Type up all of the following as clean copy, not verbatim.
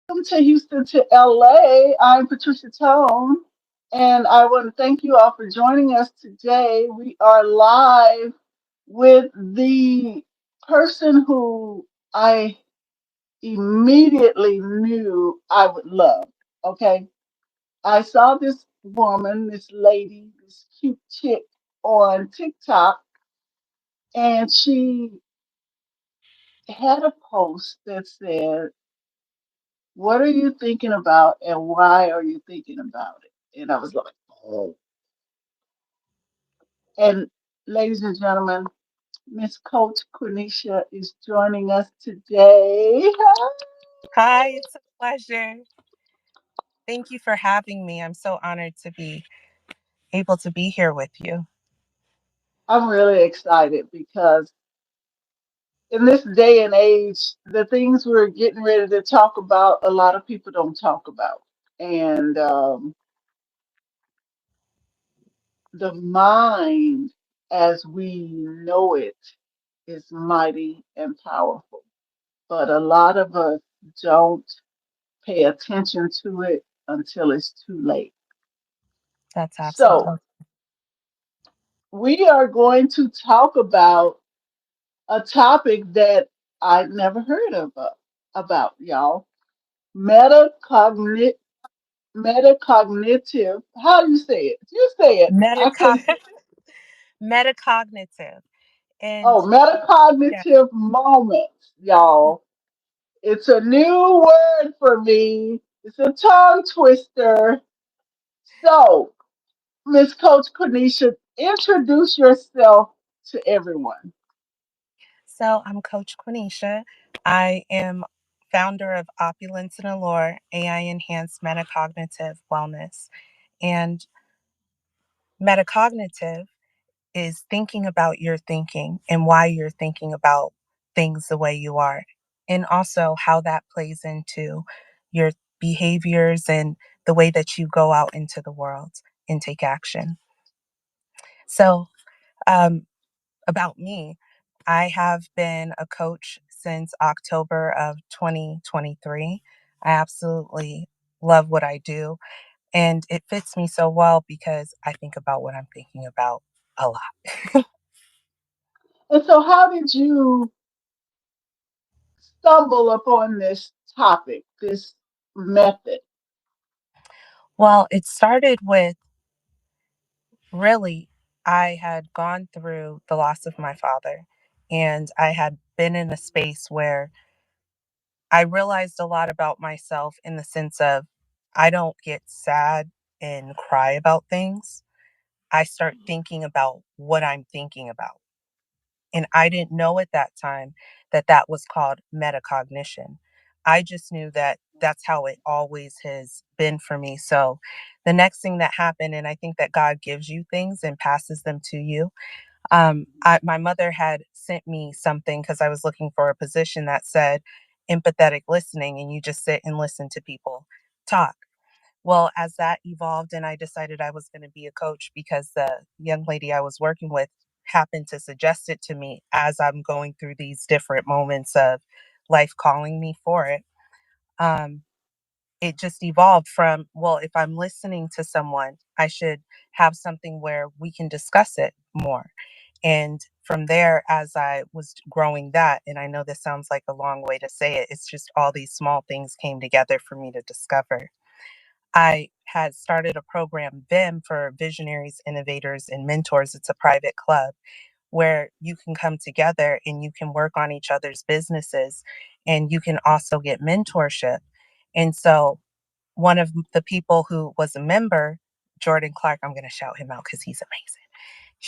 Welcome to Houston to LA. I'm Patricia Tone, and I want to thank you all for joining us today. We are live with the person who I immediately knew I would love. Okay. I saw this woman, this lady, this cute chick on TikTok, and she had a post that said, "What are you thinking about and why are you thinking about it?" And I was like, oh. And ladies and gentlemen, Miss Coach Quenisha is joining us today. Hi, it's a pleasure. Thank you for having me. I'm so honored to be able to be here with you. I'm really excited because in this day and age, the things we're getting ready to talk about, a lot of people don't talk about. And the mind as we know it is mighty and powerful. But a lot of us don't pay attention to it until it's too late. That's So, absolutely we are going to talk about a topic that I've never heard about y'all. Metacognitive, metacognitive. How do you say it? You say it. I Metaco- couldn't say it. metacognitive. And Oh, yeah, metacognitive moments, y'all. It's a new word for me. It's a tongue twister. So, Miss Coach Cornisha, introduce yourself to everyone. so I'm Coach Quenisha. I am founder of Opulence and Allure AI Enhanced Metacognitive Wellness. And metacognitive is thinking about your thinking and why you're thinking about things the way you are, and also how that plays into your behaviors and the way that you go out into the world and take action. So, um, about me, I have been a coach since October of 2023. I absolutely love what I do, and it fits me so well because I think about what I'm thinking about a lot. And so, how did you stumble upon this topic, this method? Well, it started with really, I had gone through the loss of my father, and I had been in a space where I realized a lot about myself in the sense of I don't get sad and cry about things. I start thinking about what I'm thinking about. And I didn't know at that time that that was called metacognition. I just knew that that's how it always has been for me. So the next thing that happened, and I think that God gives you things and passes them to you. My mother had sent me something because I was looking for a position that said empathetic listening, and you just sit and listen to people talk. Well, as that evolved and I decided I was going to be a coach because the young lady I was working with happened to suggest it to me as I'm going through these different moments of life calling me for it. Um, it just evolved from, well, if I'm listening to someone, I should have something where we can discuss it more. And from there, as I was growing that, and I know this sounds like a long way to say it, it's just all these small things came together for me to discover. I had started a program, VIM, for visionaries, innovators, and mentors. It's a private club where you can come together and you can work on each other's businesses and you can also get mentorship. And so, one of the people who was a member, Jordan Clark, I'm going to shout him out because he's amazing.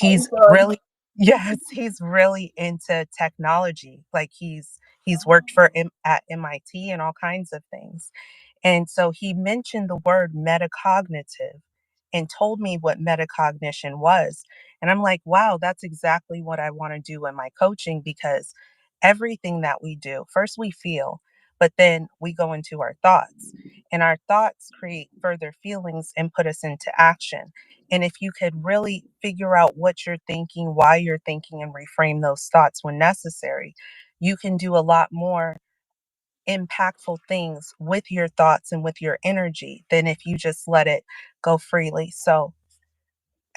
Hey, He's Jordan. really, yes, he's really into technology. Like he's worked for at MIT and all kinds of things. And so he mentioned the word metacognitive and told me what metacognition was. And I'm like, wow, that's exactly what I want to do in my coaching because everything that we do, first we feel, but then we go into our thoughts. And our thoughts create further feelings and put us into action. And if you could really figure out what you're thinking, why you're thinking, and reframe those thoughts when necessary, you can do a lot more impactful things with your thoughts and with your energy than if you just let it go freely. So,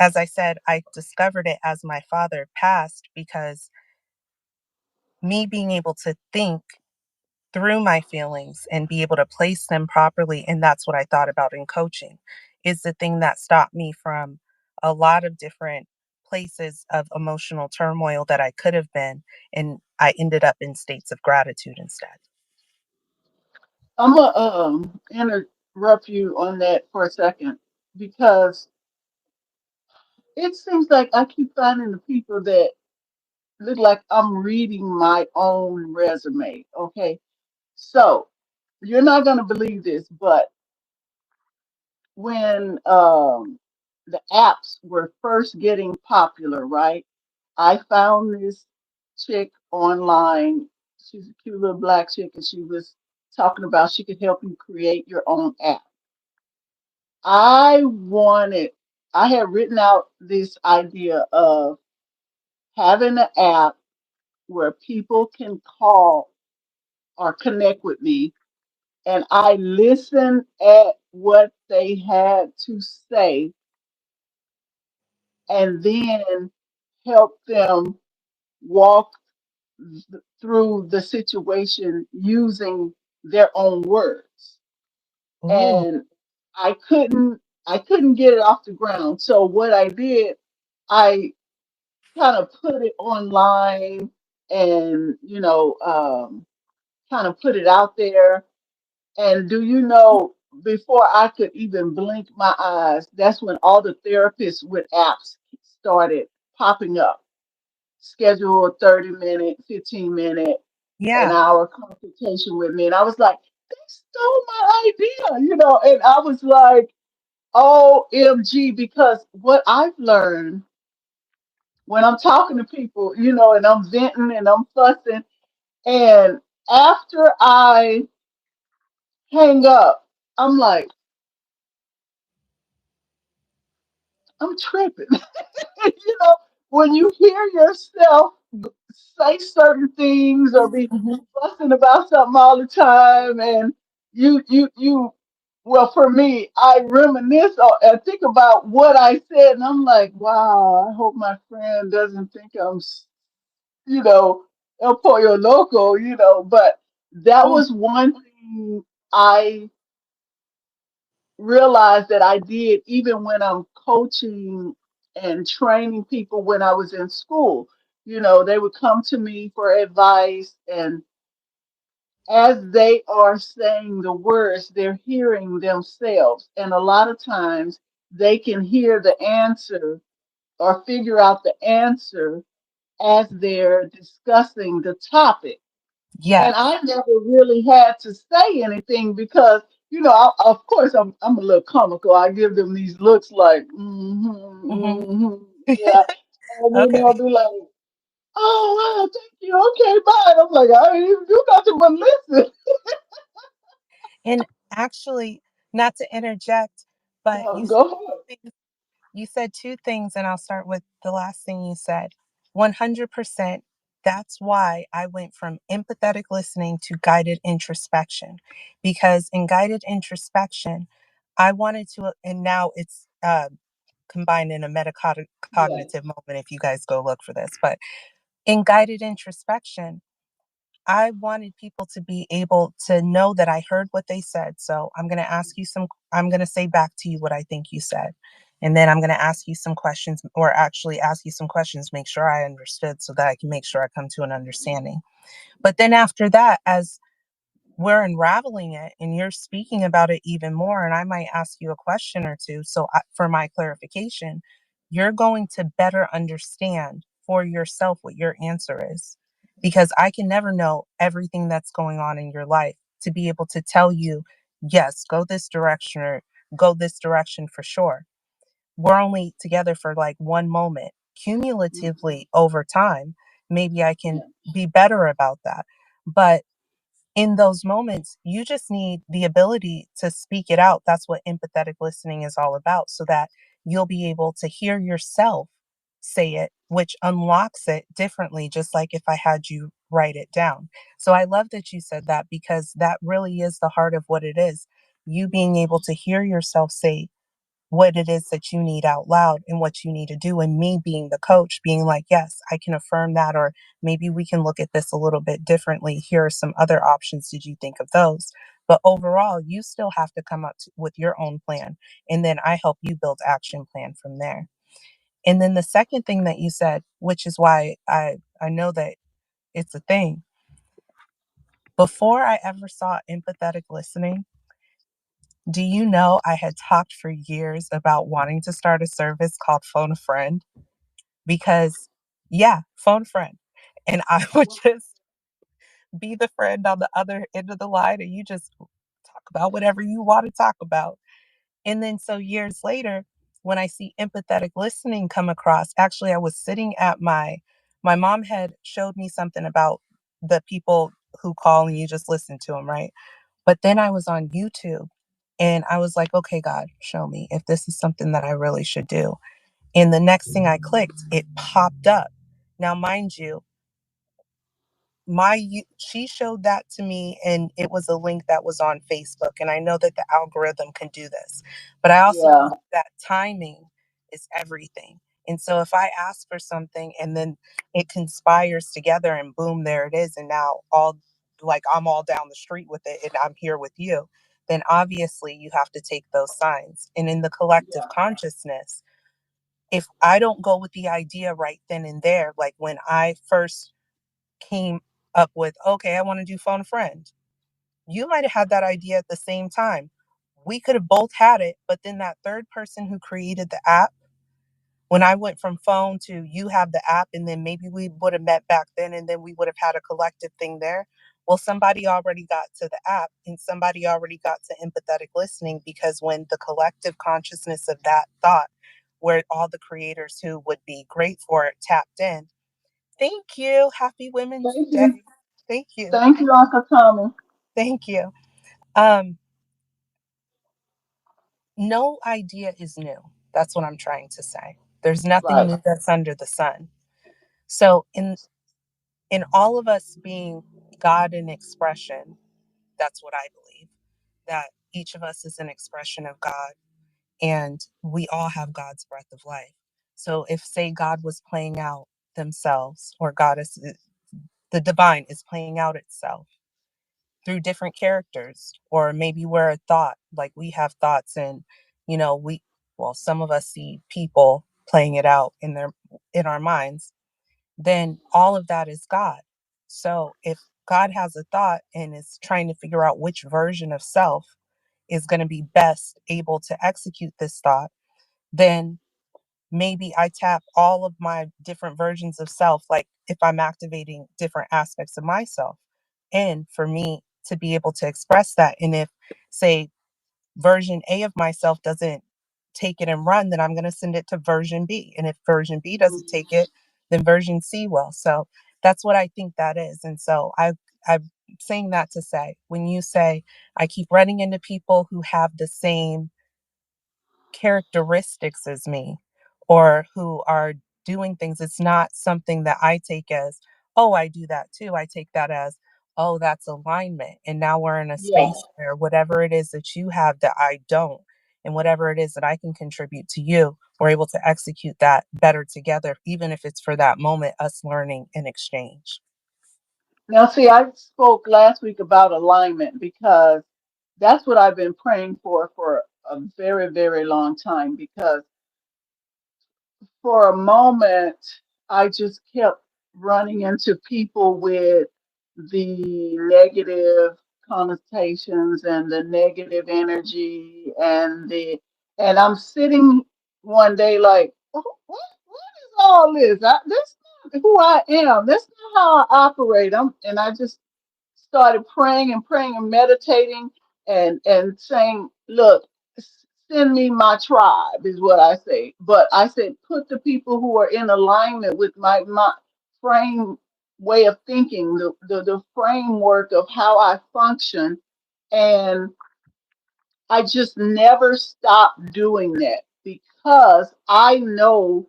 as I said, I discovered it as my father passed because me being able to think through my feelings and be able to place them properly, and that's what I thought about in coaching, is the thing that stopped me from a lot of different places of emotional turmoil that I could have been, and I ended up in states of gratitude instead. I'm gonna interrupt you on that for a second because it seems like I keep finding the people that look like I'm reading my own resume. Okay, so you're not gonna believe this, but when the apps were first getting popular, right? I found this chick online. She's a cute little black chick, and she was talking about she could help you create your own app. I wanted, I had written out this idea of having an app where people can call or connect with me, and I listen at what they had to say and then help them walk through the situation using their own words. Ooh. And I couldn't I couldn't get it off the ground. So what I did, I kind of put it online and kind of put it out there. And do you know, before I could even blink my eyes, that's when all the therapists with apps started popping up. Schedule a 30-minute, 15-minute, an Yeah. hour consultation with me. And I was like, they stole my idea, and I was like, OMG, because what I've learned when I'm talking to people, and I'm venting and I'm fussing, and after I hang up, I'm like, I'm tripping. When you hear yourself say certain things or be Mhm. fussing about something all the time, and you, well, for me, I reminisce or and think about what I said, and I'm like, wow, I hope my friend doesn't think I'm, you know, El Pollo Loco, but that Oh. was one thing I realized that I did even when I'm coaching and training people when I was in school. They would come to me for advice, and as they are saying the words, they're hearing themselves. And a lot of times they can hear the answer or figure out the answer as they're discussing the topic. And Yes. I never really had to say anything because, of course, I'm a little comical. I give them these looks like, Hmm. yeah, and then they'll Okay. be like, "Oh, wow, thank you. Okay, bye." And I'm like, "I didn't even do nothing but listen." And actually, not to interject, but Go ahead. you said two things, and I'll start with the last thing you said. 100%. That's why I went from empathetic listening to guided introspection. Because in guided introspection, I wanted to, and now it's combined in a Yeah. metacognitive moment if you guys go look for this. But in guided introspection, I wanted people to be able to know that I heard what they said. So I'm going to say back to you what I think you said. And then I'm going to ask you some questions, or actually ask you some questions, make sure I understood so that I can make sure I come to an understanding. But then after that, as we're unraveling it and you're speaking about it even more, and I might ask you a question or two, so for my clarification, you're going to better understand for yourself what your answer is, because I can never know everything that's going on in your life to be able to tell you, yes, go this direction or go this direction for sure. We're only together for like one moment. Mhm. Cumulatively over time, maybe I can Yeah. be better about that. But in those moments, you just need the ability to speak it out. That's what empathetic listening is all about, so that you'll be able to hear yourself say it, which unlocks it differently, just like if I had you write it down. So I love that you said that, because that really is the heart of what it is. You being able to hear yourself say what it is that you need out loud and what you need to do. And me being the coach, being like, yes, I can affirm that. Or maybe we can look at this a little bit differently. Here are some other options. Did you think of those? But overall, you still have to come up with your own plan. And then I help you build action plan from there. And then the second thing that you said, which is why I know that it's a thing. Before I ever saw empathetic listening, do you know I had talked for years about wanting to start a service called Phone a Friend? Because, yeah, phone a friend. And I would just be the friend on the other end of the line, and you just talk about whatever you want to talk about. And then so years later, when I see empathetic listening come across, actually I was sitting at my mom had showed me something about the people who call and you just listen to them, right? But then I was on YouTube and I was like, okay, God, show me if this is something that I really should do. And the next thing I clicked, it popped up. Now, mind you, she showed that to me, and it was a link that was on Facebook, and I know that the algorithm can do this, but I also Yeah. believe that timing is everything. And so if I ask for something and then it conspires together and boom, there it is, and now all, like, I'm all down the street with it and I'm here with you, then obviously you have to take those signs. And in the collective Yeah. consciousness, if I don't go with the idea right then and there, like when I first came up with, okay, I want to do phone a friend. You might have had that idea at the same time. We could have both had it, but then that third person who created the app, when I went from phone to you have the app, and then maybe we would have met back then and then we would have had a collective thing there. Well, somebody already got to the app and somebody already got to empathetic listening, because when the collective consciousness of that thought, where all the creators who would be great for it tapped in. Thank you. Happy Women's Thank Day. you. Thank you. Thank you, Uncle Tommy. Thank you. Um, no idea is new. That's what I'm trying to say. There's nothing Right. new that's under the sun. So in all of us being God in expression, that's what I believe. That each of us is an expression of God, and we all have God's breath of life. So if, say, God was playing out themselves, or God is the divine is playing out itself through different characters, or maybe we're a thought, like we have thoughts, and we, well, some of us see people playing it out in our minds, then all of that is God. So if God has a thought and is trying to figure out which version of self is going to be best able to execute this thought, then maybe I tap all of my different versions of self, like if I'm activating different aspects of myself, and for me to be able to express that. And if, say, version A of myself doesn't take it and run, then I'm going to send it to version B. And if version B doesn't take it, then version C will. So that's what I think that is. And so I'm saying that to say, when you say, I keep running into people who have the same characteristics as me, or who are doing things, it's not something that I take as, oh, I do that too. I take that as, oh, that's alignment. And now we're in a Yeah. space where whatever it is that you have that I don't, and whatever it is that I can contribute to you, we're able to execute that better together, even if it's for that moment, us learning in exchange. Now, see, I spoke last week about alignment because that's what I've been praying for a very, very long time. Because for a moment, I just kept running into people with the negative connotations and the negative energy and I'm sitting one day like, what is all this? That's not who I am. That's not how I operate. And I just started praying and praying and meditating and saying, look, send me my tribe is what I say. But I said, put the people who are in alignment with my frame way of thinking, the framework of how I function. And I just never stopped doing that because I know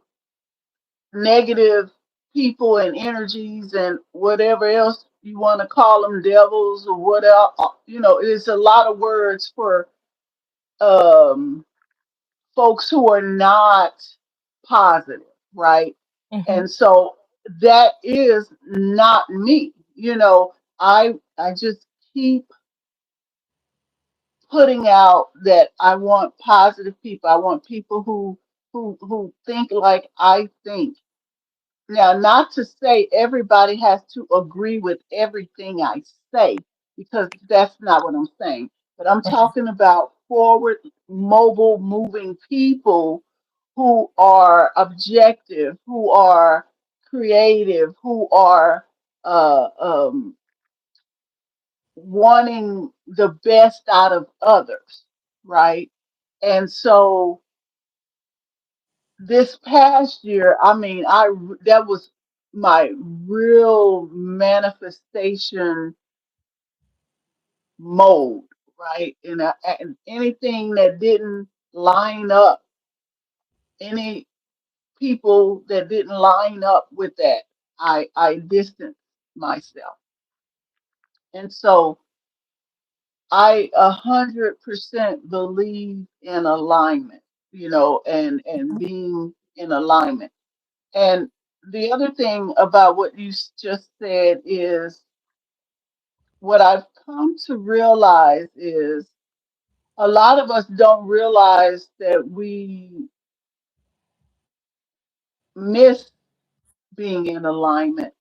negative people and energies and whatever else you want to call them, devils or whatever. It's a lot of words for um, folks who are not positive, right? Hmm. And so that is not me. I just keep putting out that I want positive people. I want people who think like I think. Now, not to say everybody has to agree with everything I say, because that's not what I'm saying. But I'm Okay. talking about forward, mobile, moving people who are objective, who are creative, who are wanting the best out of others, right? And so this past year, I mean, that was my real manifestation mode, right? And anything that didn't line up, any people that didn't line up with that, I distanced myself. And so I 100% believe in alignment, and being in alignment. And the other thing about what you just said is what I've come to realize is a lot of us don't realize that we miss being in alignment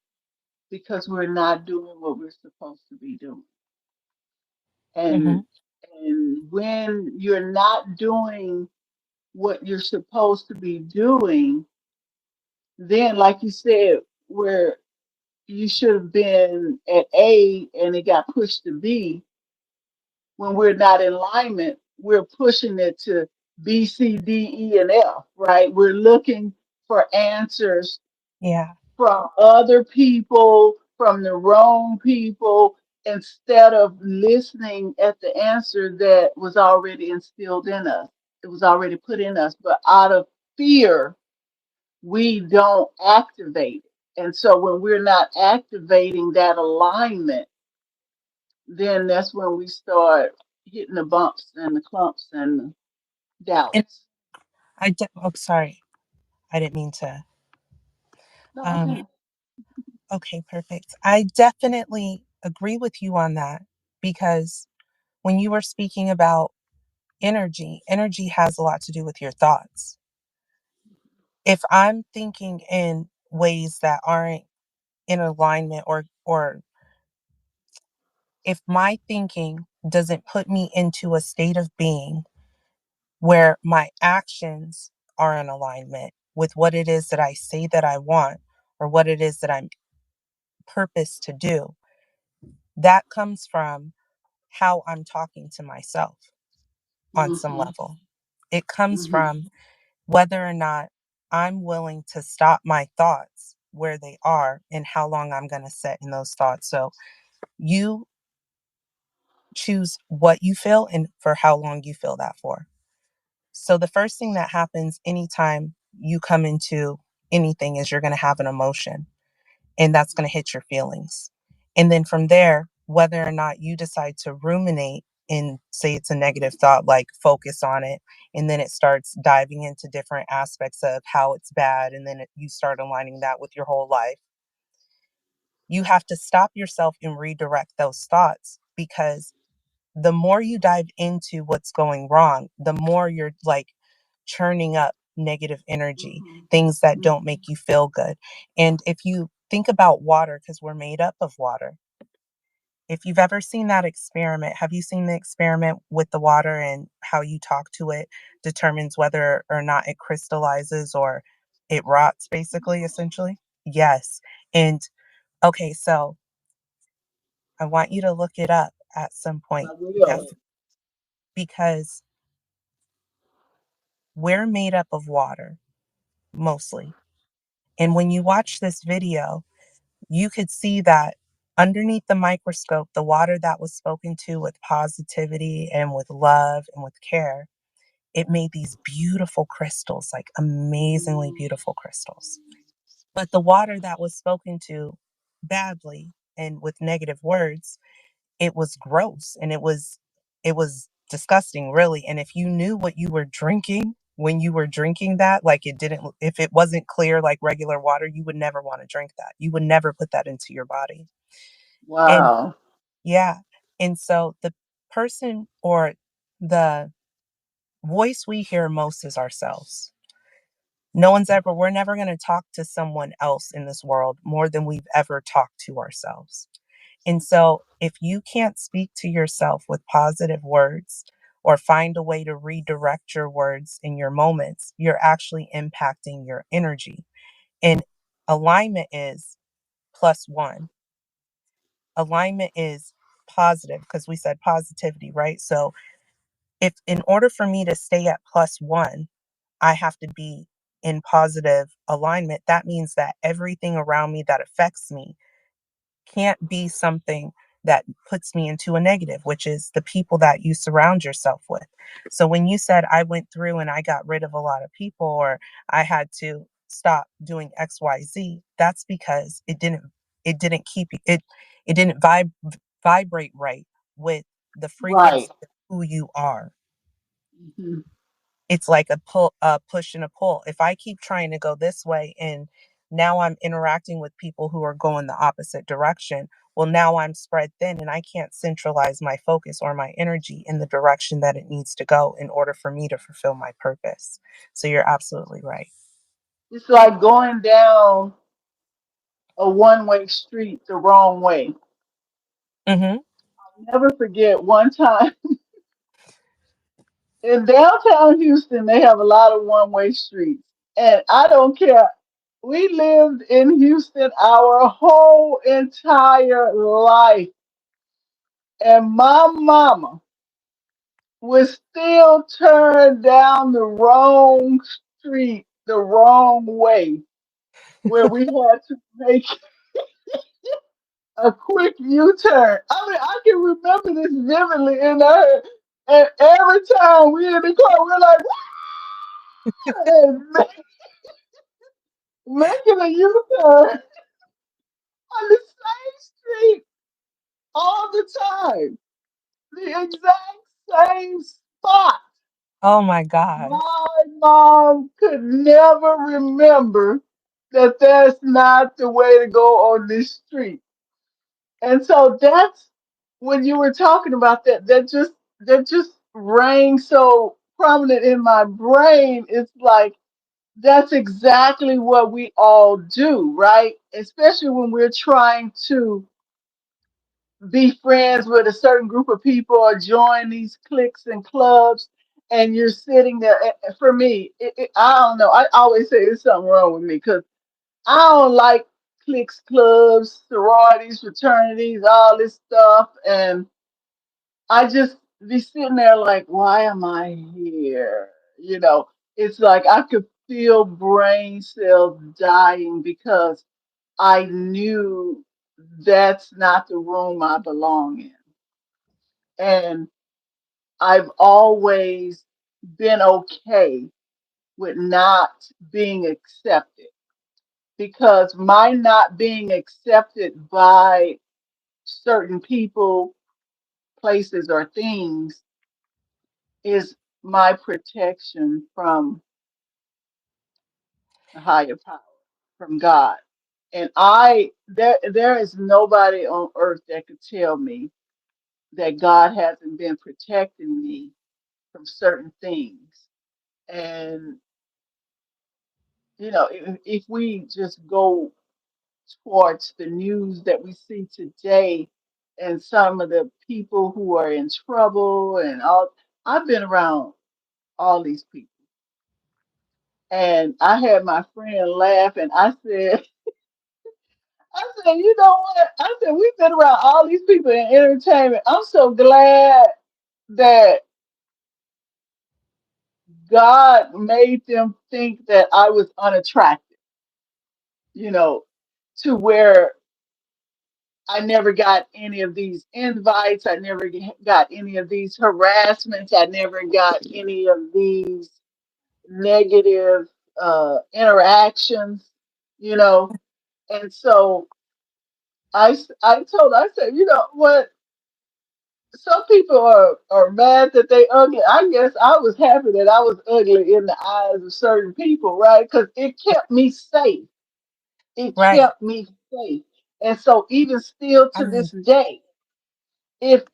because we're not doing what we're supposed to be doing. Hmm. And when you're not doing what you're supposed to be doing, then like you said, where you should have been at A and it got pushed to B, when we're not in alignment, we're pushing it to B, C, D, E, and F, right? We're looking for answers Yeah. from other people, from the wrong people, instead of listening at the answer that was already instilled in us. It was already put in us, but out of fear, we don't activate it. And so when we're not activating that alignment, then that's when we start hitting the bumps and the clumps and the And doubts. oh, sorry, I didn't mean to. No, Um, okay. okay, perfect. I definitely agree with you on that because when you were speaking about energy, energy has a lot to do with your thoughts. If I'm thinking in ways that aren't in alignment, or if my thinking doesn't put me into a state of being where my actions are in alignment with what it is that I say that I want or what it is that I'm purposed to do, that comes from how I'm talking to myself on some Mm-hmm, level. It comes mm-hmm, from whether or not I'm willing to stop my thoughts where they are and how long I'm going to sit in those thoughts. So you choose what you feel and for how long you feel that for. So the first thing that happens anytime you come into anything is you're going to have an emotion, and that's going to hit your feelings. And then from there, whether or not you decide to ruminate and say it's a negative thought, like focus on it, and then it starts diving into different aspects of how it's bad, and then you start aligning that with your whole life, you have to stop yourself and redirect those thoughts, because the more you dive into what's going wrong, the more you're like churning up negative energy, mm-hmm, things that don't mm-hmm. make you feel good. And if you think about water, because we're made up of water, if you've ever seen that experiment, have you seen the experiment with the water and how you talk to it determines whether or not it crystallizes or it rots, basically, essentially? Yes. And okay, so I want you to look it up at some I point. will. Def- because we're made up of water mostly. And when you watch this video, you could see that underneath the microscope, the water that was spoken to with positivity and with love and with care, it made these beautiful crystals, like amazingly beautiful crystals. But the water that was spoken to badly and with negative words, it was gross, and it was disgusting, really. And if you knew what you were drinking when you were drinking that, like, it didn't, if it wasn't clear like regular water, you would never want to drink that. You would never put that into your body. And Wow. yeah, and so the person, or the voice we hear most, is ourselves. We're never going to talk to someone else in this world more than we've ever talked to ourselves. And so, if you can't speak to yourself with positive words, or find a way to redirect your words in your moments, you're actually impacting your energy. And alignment is +1. Alignment is positive, because we said positivity, right? So, if in order for me to stay at +1, I have to be in positive alignment. That means that everything around me that affects me can't be something that puts me into a negative, which is the people that you surround yourself with. So when you said, I went through and I got rid of a lot of people, or I had to stop doing XYZ, that's because it didn't keep it didn't vibrate right with the Right. frequency of who you are. Mhm. It's like a push and a pull. If I keep trying to go this way, and now I'm interacting with people who are going the opposite direction, well, now I'm spread thin, and I can't centralize my focus or my energy in the direction that it needs to go in order for me to fulfill my purpose. So you're absolutely right. It's like going down a one-way street the wrong way. Mm-hmm. Never forget one time in downtown Houston, they have a lot of one-way streets. And I don't care. We lived in Houston our whole entire life. And my mama would still turn down the wrong street the wrong way, where we had to make a quick U-turn. I mean, I can remember this vividly in her. And every time we in the car, we're like, and making a U-turn on the same street all the time, the exact same spot. Oh my gosh. My mom could never remember that that's not the way to go on this street. And so that's when you were talking about that, that just rang so prominent in my brain. It's like that's exactly what we all do, right? Especially when we're trying to be friends with a certain group of people or join these cliques and clubs, and you're sitting there. For me, I don't know. I always say there's something wrong with me because I don't like cliques, clubs, sororities, fraternities, all this stuff. And I just be sitting there like, why am I here? You know, it's like I could feel brain cells dying because I knew that's not the room I belong in. And I've always been okay with not being accepted because my not being accepted by certain people, places, or things is my protection from the higher power, from God. And there is nobody on earth that could tell me that God hasn't been protecting me from certain things. And if we just go towards the news that we see today and some of the people who are in trouble and all, I've been around all these people. And I had my friend laugh and I said, you know what? I said, we've been around all these people in entertainment. I'm so glad that God made them think that I was unattractive, you know, to where I never got any of these invites. I never got any of these harassments. I never got any of these negative interactions. you know. And so I said, you know what? Some people are mad that they ugly. I guess I was happy that I was ugly in the eyes of certain people, right? Because it kept me safe. It Right. kept me safe. And so even still I to mean, this day, if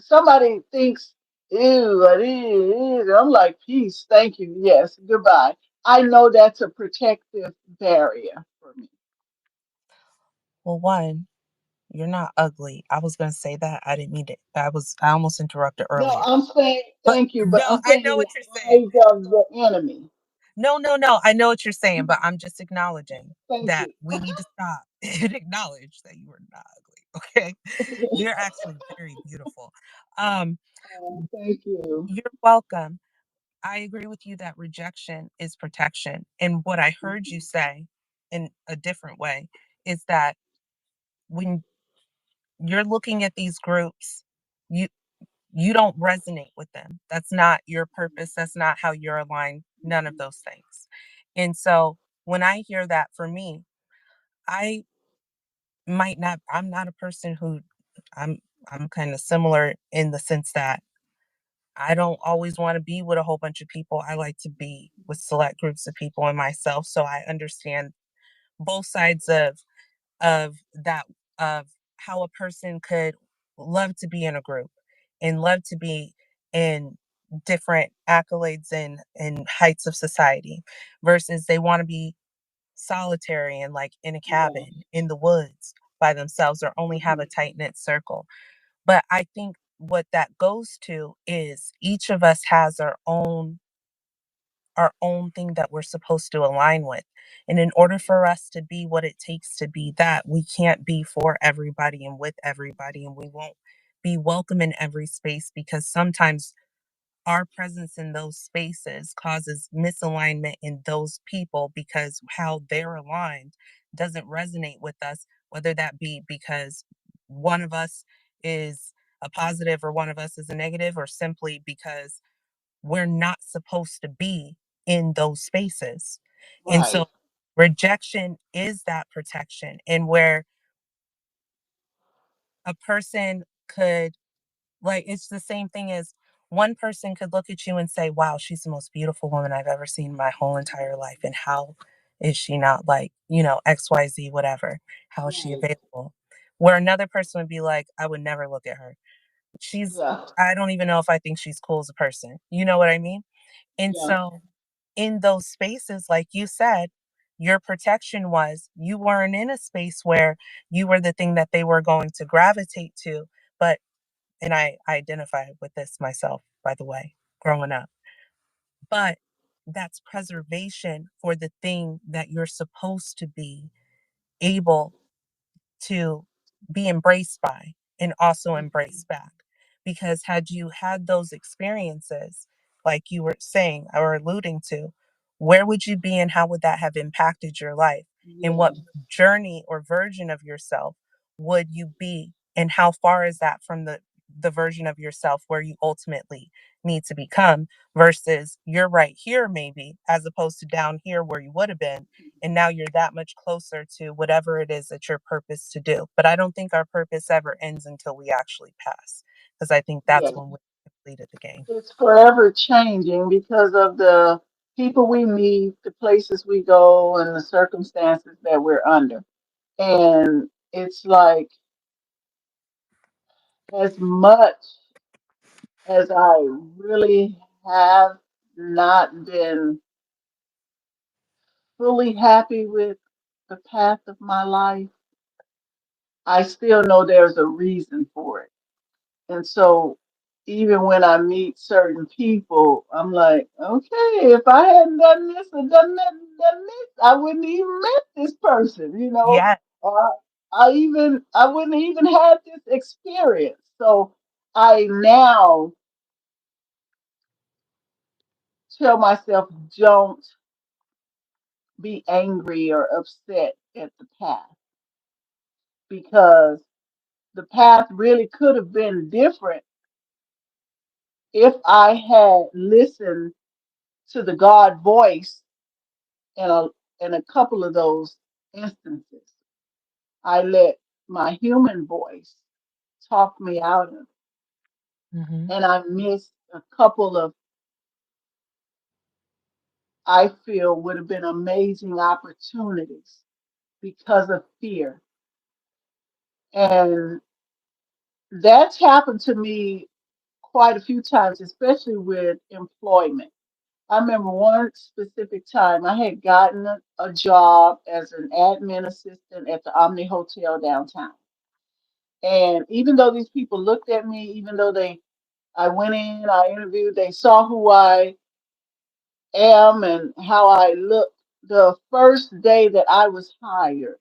somebody thinks, ew, I'm like, peace, thank you, yes, goodbye. I know that's a protective barrier for me. well, one, you're not ugly. I was gonna say that. I didn't mean to. I almost interrupted No, earlier. I'm saying But thank you, but no, I'm I saying know in what you're the saying. eyes of the enemy. No, no, no. I know what you're saying, but I'm just acknowledging Thank that you. we need to stop and acknowledge that you are not ugly. Okay. You're actually very beautiful. Um, Thank you. you're welcome. I agree with you that rejection is protection. And what I heard you say in a different way is that when you're looking at these groups, you you don't resonate with them. That's not your purpose. That's not how you're aligned. None of those things. And so when I hear that, for me, I might not, I'm not a person who I'm I'm kind of similar in the sense that I don't always want to be with a whole bunch of people. I like to be with select groups of people and myself. So I understand both sides of that, of how a person could love to be in a group and love to be in different accolades and heights of society versus they want to be solitary and like in a Yeah. cabin in the woods by themselves or only have a Mhm. tight knit circle. But I think what that goes to is each of us has our own thing that we're supposed to align with. And in order for us to be what it takes to be that, we can't be for everybody and with everybody, and we won't be welcome in every space because sometimes our presence in those spaces causes misalignment in those people because how they're aligned doesn't resonate with us, whether that be because one of us is a positive or one of us is a negative, or simply because we're not supposed to be in those spaces. And Right. so rejection is that protection, and where a person could, like, it's the same thing as one person could look at you and say, wow, she's the most beautiful woman I've ever seen in my whole entire life. And how is she not like, XYZ, whatever? How is she Right. available? Where another person would be like, I would never look at her. She's, Yeah. I don't even know if I think she's cool as a person. You know what I mean? And Yeah. so in those spaces, like you said, your protection was you weren't in a space where you were the thing that they were going to gravitate to. But, and I identify with this myself, by the way, growing up, but that's preservation for the thing that you're supposed to be able to be embraced by and also embrace back. Because had you had those experiences, like you were saying or alluding to, where would you be and how would that have impacted your life? And what Yeah. journey or version of yourself would you be? And how far is that from the version of yourself where you ultimately need to become versus you're right here, maybe, as opposed to down here where you would have been, and now you're that much closer to whatever it is that your purpose to do. But I don't think our purpose ever ends until we actually pass, because I think that's Yeah. when we completed the game. It's forever changing because of the people we meet, the places we go, and the circumstances that we're under. And it's like, as much as I really have not been fully happy with the path of my life, I still know there's a reason for it. And so even when I meet certain people, I'm like, okay, if I hadn't done this or done this, I wouldn't even met this person, Yeah. or I wouldn't even had this experience. So I now tell myself, don't be angry or upset at the path, because the path really could have been different if I had listened to the God voice and in a couple of those instances, I let my human voice talk me out of, Mm-hmm. and I missed a couple of, I feel, would have been amazing opportunities because of fear. And that's happened to me quite a few times, especially with employment. I remember one specific time I had gotten a job as an admin assistant at the Omni Hotel downtown. And even though these people looked at me, even though I went in, I interviewed, they saw who I am and how I look. The first day that I was hired,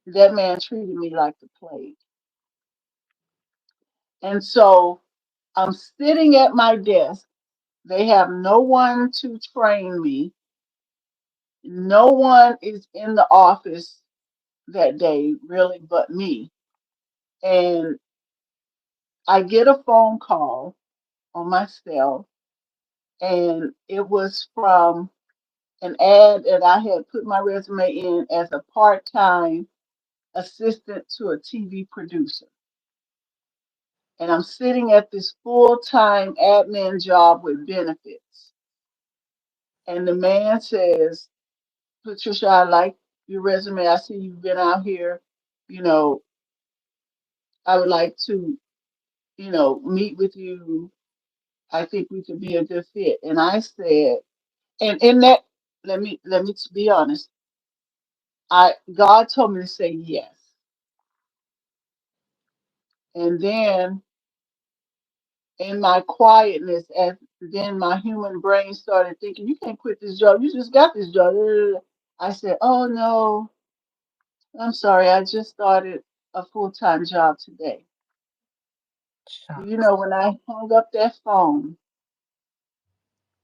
that man treated me like the plague. And so I'm sitting at my desk. They have no one to train me. No one is in the office that day, really, but me. And I get a phone call on my cell, and it was from an ad that I had put my resume in as a part time assistant to a TV producer. And I'm sitting at this full time admin job with benefits. And the man says, Patricia, I like your resume. I see you've been out here. You know, I would like to, meet with you. I think we could be a good fit. And I said, and in that, let me be honest. God told me to say yes. And then in my quietness, as then my human brain started thinking, you can't quit this job. You just got this job. I said, oh no, I'm sorry. I just started a full time job today. Shucks. When I hung up that phone,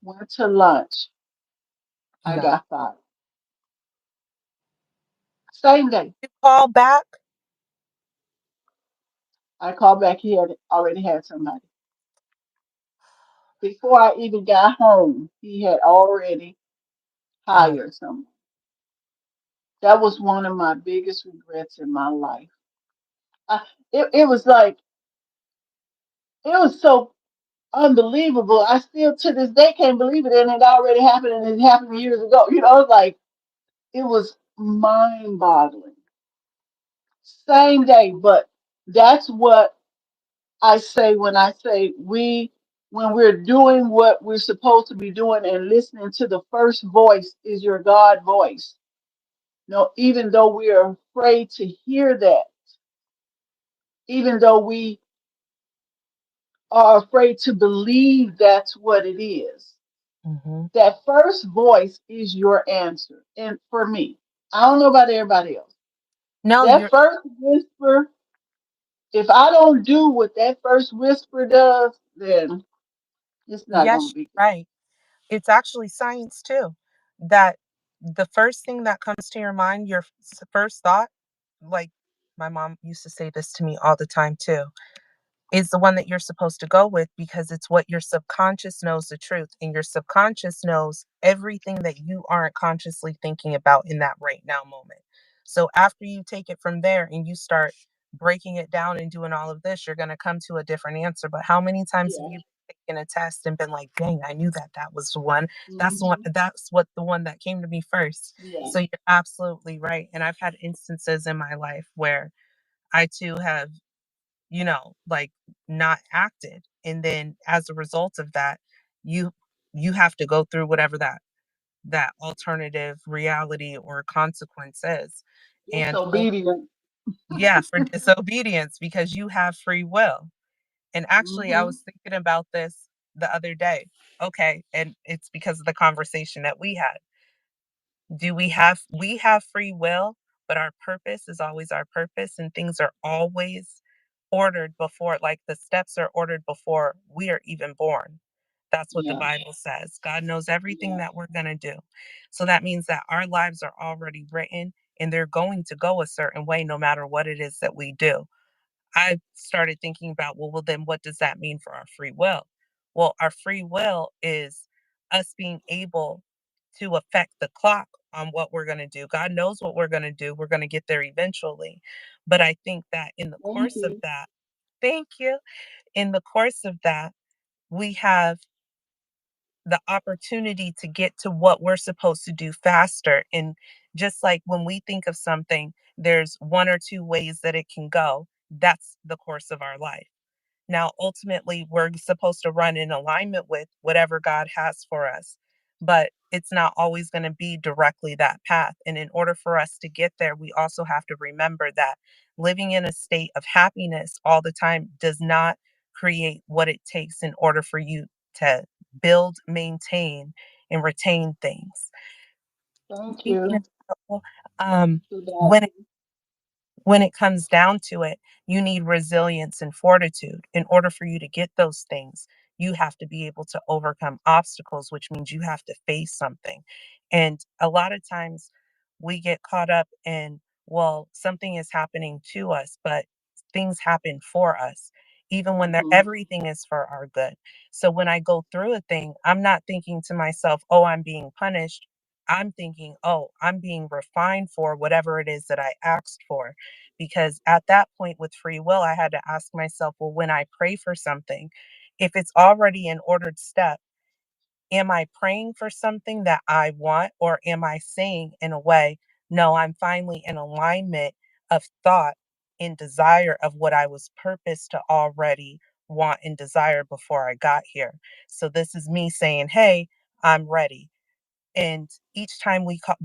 went to lunch, You I got got fired. Same day. you call back. I called back. He had already had somebody. Before I even got home, he had already Hi. hired someone. That was one of my biggest regrets in my life. I, it was like, it was so unbelievable. I still to this day can't believe it. And it already happened and it happened years ago. It's like, it was mind boggling. Same day. But that's what I say when I say when we're doing what we're supposed to be doing and listening to the first voice is your God voice. No, even though we are afraid to hear that, even though we are afraid to believe that's what it is, Mm-hmm. that first voice is your answer. And for me, I don't know about everybody else. No, That you're first whisper, if I don't do what that first whisper does, then it's not going to yes, be good. you're right. It's actually science too. That the first thing that comes to your mind, your first thought, like my mom used to say this to me all the time too, is the one that you're supposed to go with because it's what your subconscious knows the truth. And your subconscious knows everything that you aren't consciously thinking about in that right now moment. So after you take it from there and you start breaking it down and doing all of this, you're going to come to a different answer. But how many times have Yeah. you taken a test and been like, dang, I knew that that was the one. Hmm. That's what the one that came to me first. Yeah. So you're absolutely right. And I've had instances in my life where I too have like not acted. And then as a result of that, you you have to go through whatever that alternative reality or consequence is. And Disobedient. yeah, for disobedience because you have free will. And actually I Hmm. was thinking about this the other day. Okay, and it's because of the conversation that we had. Do we have free will, but our purpose is always our purpose and things are always ordered before, like the steps are ordered before we are even born. That's what the Yeah. Bible says. God knows everything Yeah. that we're going to do. So that means that our lives are already written and they're going to go a certain way no matter what it is that we do. I started thinking about, well, then what does that mean for our free will? Well, our free will is us being able to affect the clock on what we're going to do. God knows what we're going to do. We're going to get there eventually. But I think that in the Thank course of you. that, thank you. In the course of that, we have the opportunity to get to what we're supposed to do faster. And just like when we think of something, there's one or two ways that it can go. That's the course of our life. Now, ultimately, we're supposed to run in alignment with whatever God has for us, but it's not always going to be directly that path. And in order for us to get there, we also have to remember that living in a state of happiness all the time does not create what it takes in order for you to build, maintain, and retain things. Thank Speaking you of, um, for that. when when it comes down to it, you need resilience and fortitude. In order for you to get those things, you have to be able to overcome obstacles, which means you have to face something. And a lot of times we get caught up in, well, something is happening to us, but things happen for us, even when Hmm. everything is for our good. So when I go through a thing, I'm not thinking to myself, oh, I'm being punished. I'm thinking, oh, I'm being refined for whatever it is that I asked for. Because at that point with free will, I had to ask myself, well, when I pray for something, if it's already an ordered step, am I praying for something that I want, or am I saying in a way, no, I'm finally in alignment of thought and desire of what I was purposed to already want and desire before I got here. So this is me saying, hey, I'm ready. And each time we call,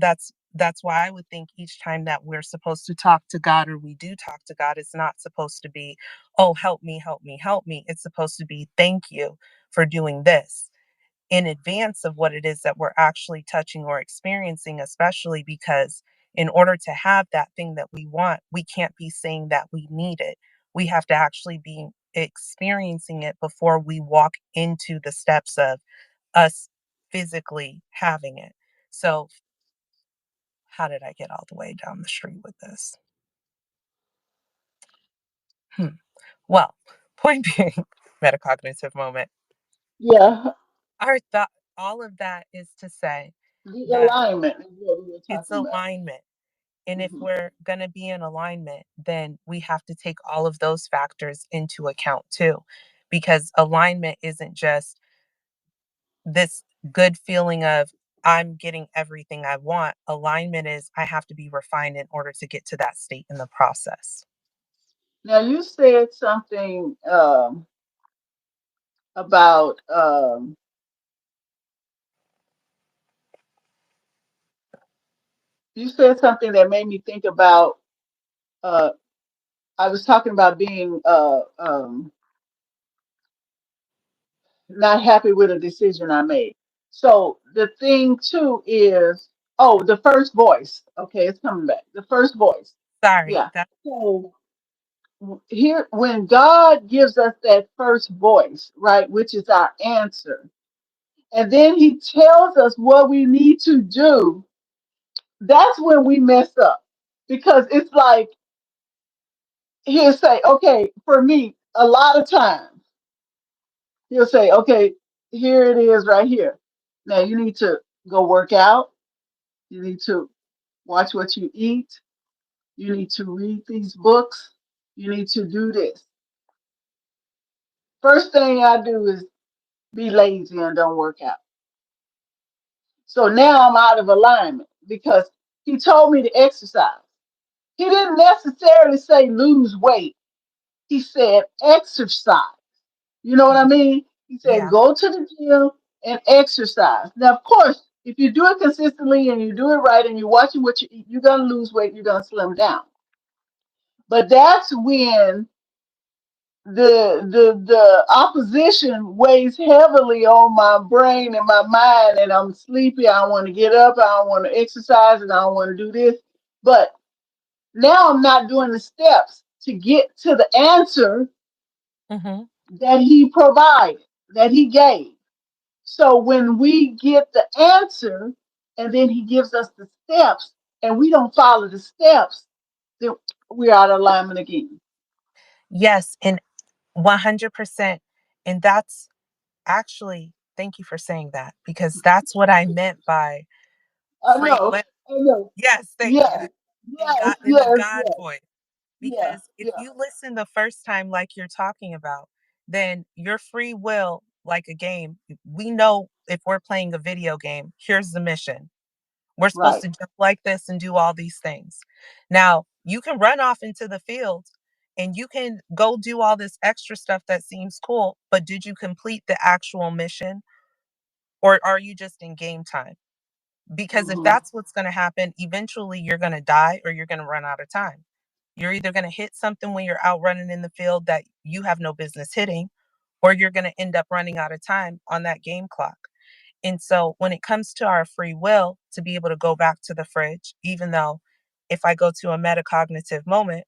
that's why I would think each time that we're supposed to talk to God, or we do talk to God, it's not supposed to be, oh, help me, help me, help me. It's supposed to be, thank you for doing this in advance of what it is that we're actually touching or experiencing, especially because in order to have that thing that we want, we can't be saying that we need it. We have to actually be experiencing it before we walk into the steps of us physically having it. So, how did I get all the way down the street with this? Hmm. Well, point being, metacognitive moment. Yeah, Our thought, all of that is to say the that alignment is what we were it's talking about. alignment. And if Hmm. we're going to be in alignment, then we have to take all of those factors into account too. Because alignment isn't just this good feeling of, I'm getting everything I want. Alignment is, I have to be refined in order to get to that state in the process. Now you said something about you said something that made me think about. Uh, I was talking about being not happy with a decision I made. So the thing too is, oh, the first voice. Okay, it's coming back. The first voice. Sorry, Yeah. that So here, when God gives us that first voice, right, which is our answer, and then He tells us what we need to do, that's when we mess up because it's like He'll say, okay, for me, a lot of times He'll say, okay, here it is right here. Now you need to go work out. You need to watch what you eat. You need to read these books. You need to do this. First thing I do is be lazy and don't work out. So now I'm out of alignment because he told me to exercise. He didn't necessarily say lose weight. He said exercise. You know what I mean? He said yeah. go to the gym and exercise. Now, of course, if you do it consistently and you do it right and you're watching what you eat, you're going to lose weight, you're going to slim down. But that's when the opposition weighs heavily on my brain and my mind, and I'm sleepy. I want to get up, I don't want to exercise, and I don't want to do this. But now I'm not doing the steps to get to the answer Hmm. that he provided, that he gave. So when we get the answer and then he gives us the steps and we don't follow the steps, then we're out of alignment again. Yes, and 100%. And that's actually, thank you for saying that, because that's what I meant by I free know. will. I know. Yes, thank you. Yes. Yes. In the Yes. God Yes. voice. Yeah. Because if Yeah. you listen the first time like you're talking about, then your free will, like a game, we know if we're playing a video game, here's the mission. We're supposed Right. to jump like this and do all these things. Now, you can run off into the field and you can go do all this extra stuff that seems cool, but did you complete the actual mission, or are you just in game time? Because if Hmm. that's what's going to happen, eventually you're going to die or you're going to run out of time. You're either going to hit something when you're out running in the field that you have no business hitting, or you're going to end up running out of time on that game clock. And so when it comes to our free will to be able to go back to the fridge, even though if I go to a metacognitive moment,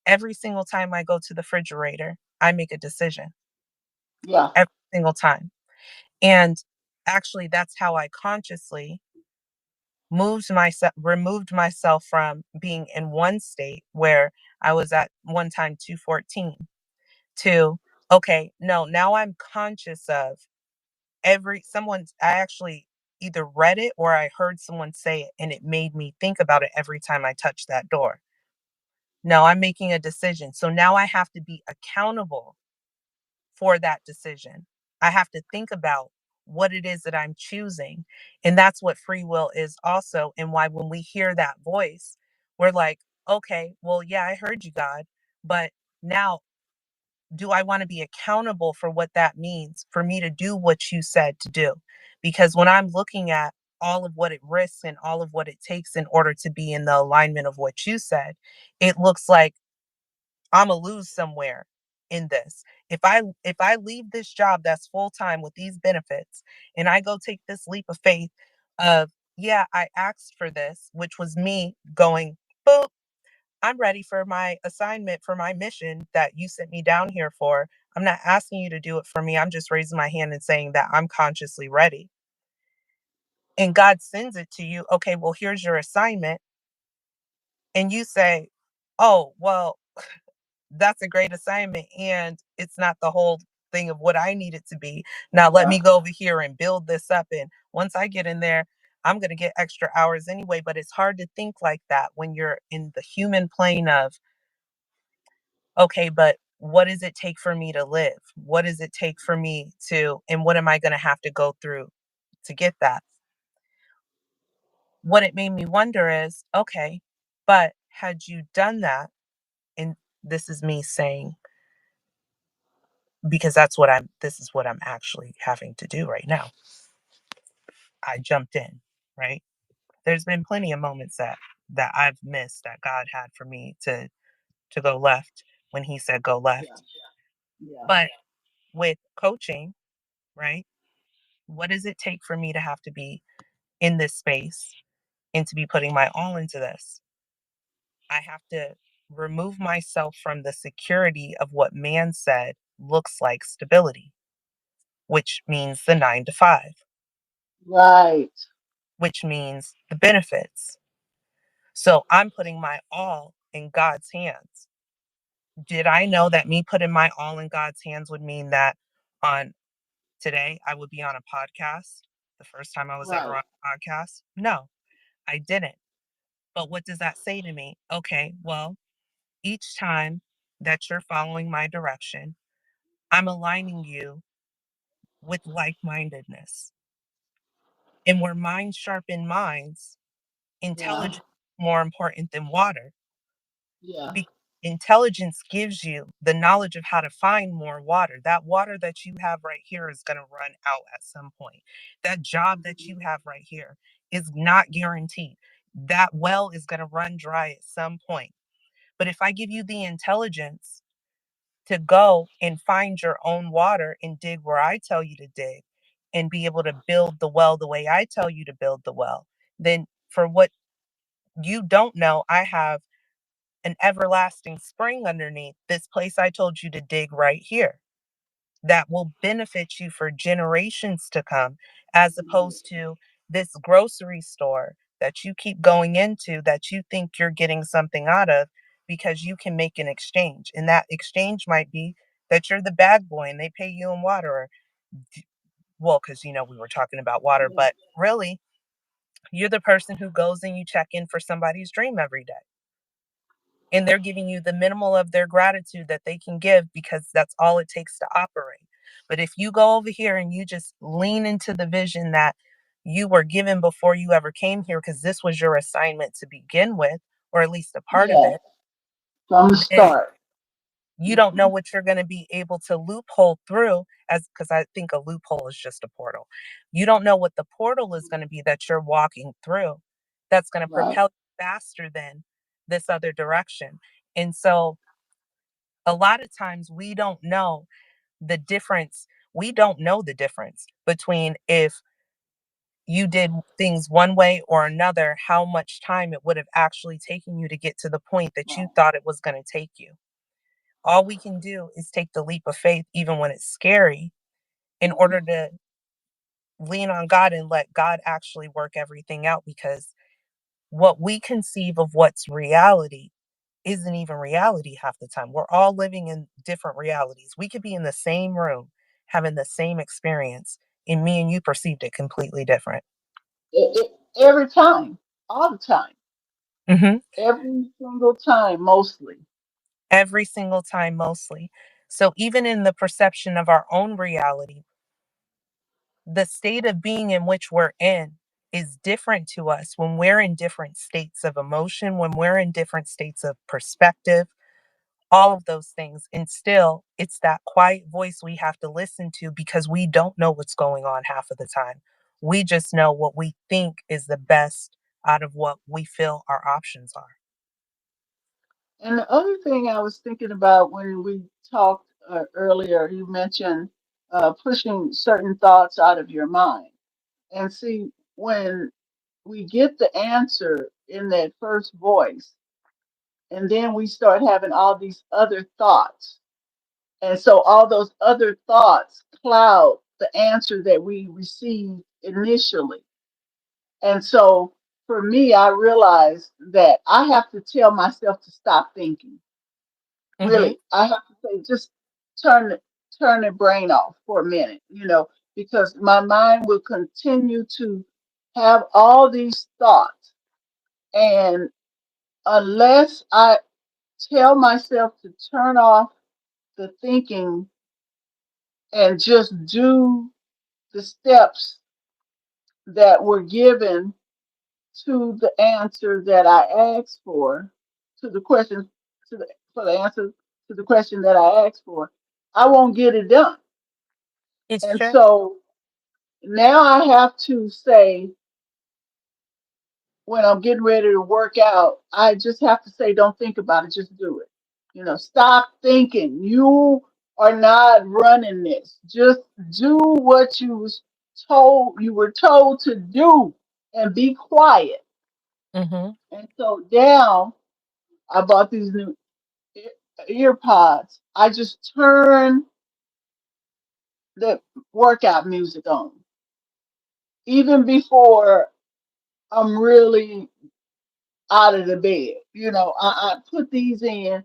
every single time I go to the refrigerator, I make a decision Yeah. every single time. And actually, that's how I consciously removed myself from being in one state where I was at one time 214 to, okay, no, now I'm conscious of I actually either read it or I heard someone say it and it made me think about it every time I touch that door. No, I'm making a decision. So now I have to be accountable for that decision. I have to think about what it is that I'm choosing. And that's what free will is also. And why, when we hear that voice, we're like, okay, well, yeah, I heard you, God. But now, do I want to be accountable for what that means for me to do what you said to do? Because when I'm looking at all of what it risks and all of what it takes in order to be in the alignment of what you said, it looks like I'ma lose somewhere in this. If I leave this job that's full time with these benefits and I go take this leap of faith of, yeah, I asked for this, which was me going, boop, I'm ready for my assignment, for my mission that you sent me down here for. I'm not asking you to do it for me. I'm just raising my hand and saying that I'm consciously ready. And God sends it to you. Okay, well, here's your assignment. And you say, oh, well, that's a great assignment and it's not the whole thing of what I need it to be. Now let Yeah. me go over here and build this up, and once I get in there, I'm going to get extra hours anyway. But it's hard to think like that when you're in the human plane of, okay, but what does it take for me to live? What does it take for me to, and what am I going to have to go through to get that? What it made me wonder is, okay, but had you done that, and this is me saying, because this is what I'm actually having to do right now. I jumped in, right? There's been plenty of moments that I've missed that God had for me to go left when he said go Yeah. left. Yeah. But with coaching, right? What does it take for me to have to be in this space and to be putting my all into this? I have to remove myself from the security of what man said looks like stability, which means the 9 to 5, Right. which means the benefits. So I'm putting my all in God's hands. Did I know that me putting my all in God's hands would mean that on today I would be on a podcast? The first time I was ever Right. on a podcast? No, I didn't. But what does that say to me? Okay, well, each time that you're following my direction, I'm aligning you with like mindedness. And where minds sharpen minds, Yeah. intelligence is more important than water. Yeah. Be- Intelligence gives you the knowledge of how to find more water. That water that you have right here is going to run out at some point. That job that Mhm. you have right here is not guaranteed. That well is going to run dry at some point. But if I give you the intelligence to go and find your own water and dig where I tell you to dig and be able to build the well the way I tell you to build the well, then for what you don't know, I have an everlasting spring underneath this place I told you to dig right here that will benefit you for generations to come, as opposed to this grocery store that you keep going into that you think you're getting something out of because you can make an exchange. And that exchange might be that you're the bag boy and they pay you in water. Or, well, because, we were talking about water, Yeah. but really, You're the person who goes and you check in for somebody's dream every day. And they're giving you the minimal of their gratitude that they can give because that's all it takes to operate. But if you go over here and you just lean into the vision that you were given before you ever came here, because this was your assignment to begin with, or at least a part of Yes, it, from the then start. you don't know Hmm. what you're going to be able to loophole through, as because I think a loophole is just a portal. You don't know what the portal is going to be that you're walking through that's going to Right. propel you faster than this other direction. And so a lot of times the difference we don't know the difference between if you did things one way or another, how much time it would have actually taken you to get to the point that you Right. thought it was going to take you. All we can do is take the leap of faith even when it's scary, in Mhm. order to lean on God and let God actually work everything out, because what we conceive of what's reality isn't even reality half the time. We're all living in different realities. We could be in the same room having the same experience, and me and you perceived it completely different. Every time, all the time, Hmm. every single time, mostly. Every single time, mostly. So, even in the perception of our own reality, the state of being in which we're in is different to us when we're in different states of emotion, when we're in different states of perspective, all of those things. And still, it's that quiet voice we have to listen to because we don't know what's going on half of the time. We just know what we think is the best out of what we feel our options are. And the other thing I was thinking about when we talked earlier, you mentioned pushing certain thoughts out of your mind. And see, when we get the answer in that first voice, and then we start having all these other thoughts. And so all those other thoughts cloud the answer that we received initially. And so for me, I realized that I have to tell myself to stop thinking. Hmm. Really, I have to say, just turn the turn the brain off for a minute, because my mind will continue to have all these thoughts. And unless I tell myself to turn off the thinking and just do the steps that were given to the answer that I asked for, to the question, for the answer to the question that I asked for, I won't get it done. It's And true. so now I have to say, when I'm getting ready to work out, I just have to say, don't think about it, just do it. Stop thinking. You are not running this. Just do what you were told to do, and be quiet. Hmm. And so now I bought these new ear pods. I just turn the workout music on, even before I'm really out of the bed. I put these in,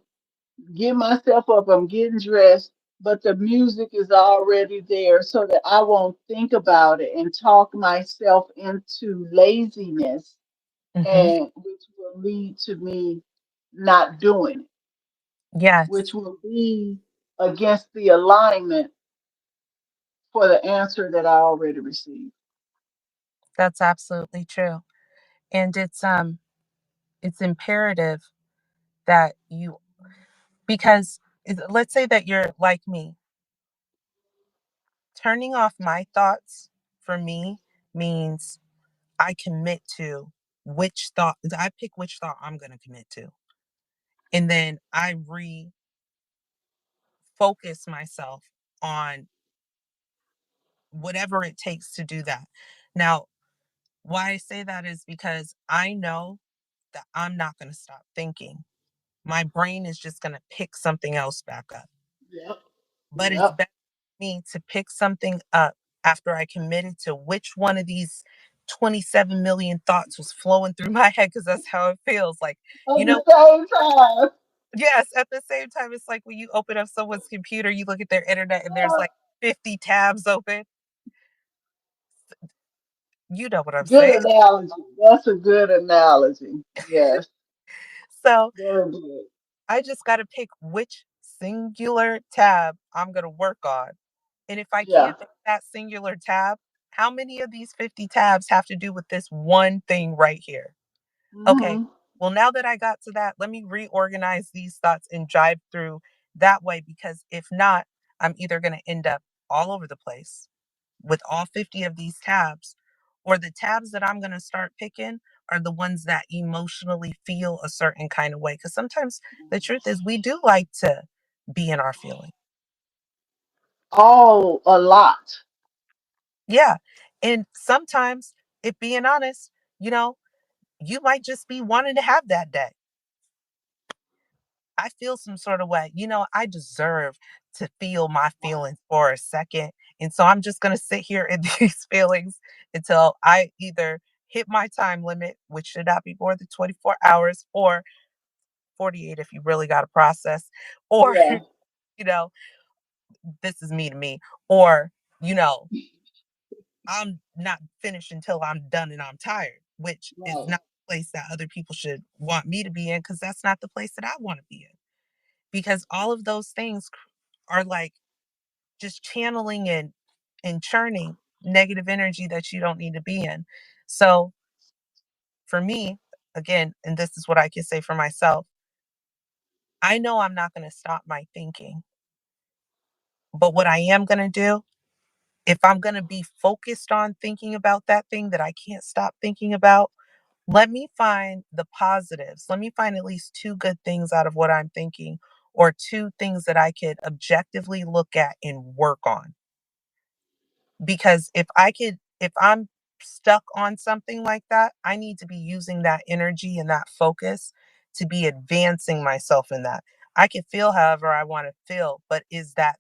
get myself up, I'm getting dressed, but the music is already there so that I won't think about it and talk myself into laziness, Hmm. and which will lead to me not doing it, Yes, which will be against the alignment for the answer that I already received. that's absolutely true. And it's imperative that you, because let's say that you're like me. Turning off my thoughts for me means I commit to which thought, I pick which thought I'm going to commit to. And then I refocus myself on whatever it takes to do that. Now, why I say that is because I know that I'm not going to stop thinking. My brain is just going to pick something else back up. Yep. But it's Yep. better for me to pick something up after I committed to which one of these 27 million thoughts was flowing through my head, because that's how it feels like, At you the know, same time. yes, at the same time, it's like when you open up someone's computer, you look at their internet and there's like 50 tabs open. You know what I'm Good saying. analogy. That's a good analogy. Yes, So very good. I just got to pick which singular tab I'm going to work on. And if I Yeah. can't pick that singular tab, how many of these 50 tabs have to do with this one thing right here? Okay, Hmm. well, now that I got to that, let me reorganize these thoughts and drive through that way, because if not, I'm either going to end up all over the place with all 50 of these tabs, or the tabs that I'm going to start picking are the ones that emotionally feel a certain kind of way. Because sometimes the truth is, we do like to be in our feelings. Oh, a lot. Yeah. And sometimes, if being honest, you know, you might just be wanting to have that day. I feel some sort of way. I deserve to feel my feelings for a second. And so I'm just going to sit here in these feelings until I either hit my time limit, which should not be more than 24 hours, or 48 if you really got to process, or, Yeah. you know, this is me to me, or, you know, I'm not finished until I'm done and I'm tired, which is Right. not the place that other people should want me to be in, because that's not the place that I want to be in. Because all of those things are like just channeling and churning negative energy that you don't need to be in. So for me, again, and this is what I can say for myself, I know I'm not going to stop my thinking, but what I am going to do, if I'm going to be focused on thinking about that thing that I can't stop thinking about, let me find the positives. Let me find at least two good things out of what I'm thinking, or two things that I could objectively look at and work on. Because if I'm stuck on something like that, I need to be using that energy and that focus to be advancing myself in that. I can feel however I want to feel, but is that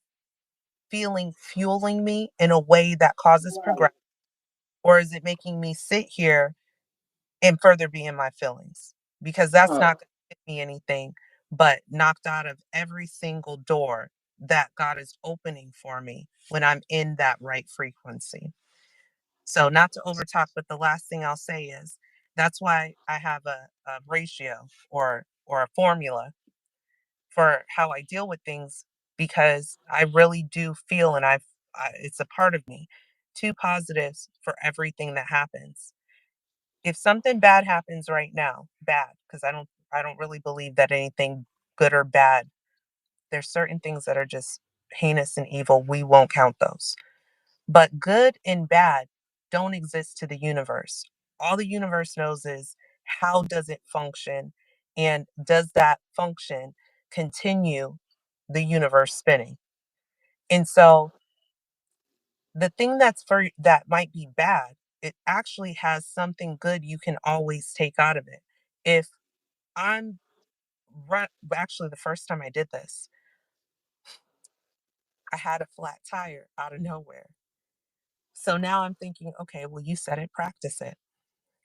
feeling fueling me in a way that causes Right. progression, or is it making me sit here and further be in my feelings? Because that's Right. not going to get me anything but knocked out of every single door that God is opening for me when I'm in that right frequency. So, not to overtalk, but the last thing I'll say is that's why I have a ratio, or a formula for how I deal with things, because I really do feel, and it's a part of me, two positives for everything that happens. If something bad happens right now, bad, because I don't really believe that anything good or bad. There's certain things that are just heinous and evil. We won't count those. But good and bad don't exist to the universe. All the universe knows is, how does it function? And does that function continue the universe spinning? And so the thing that might be bad, it actually has something good you can always take out of it. If I'm actually, the first time I did this, I had a flat tire out of nowhere. So now I'm thinking, okay, well, you said it, practice it.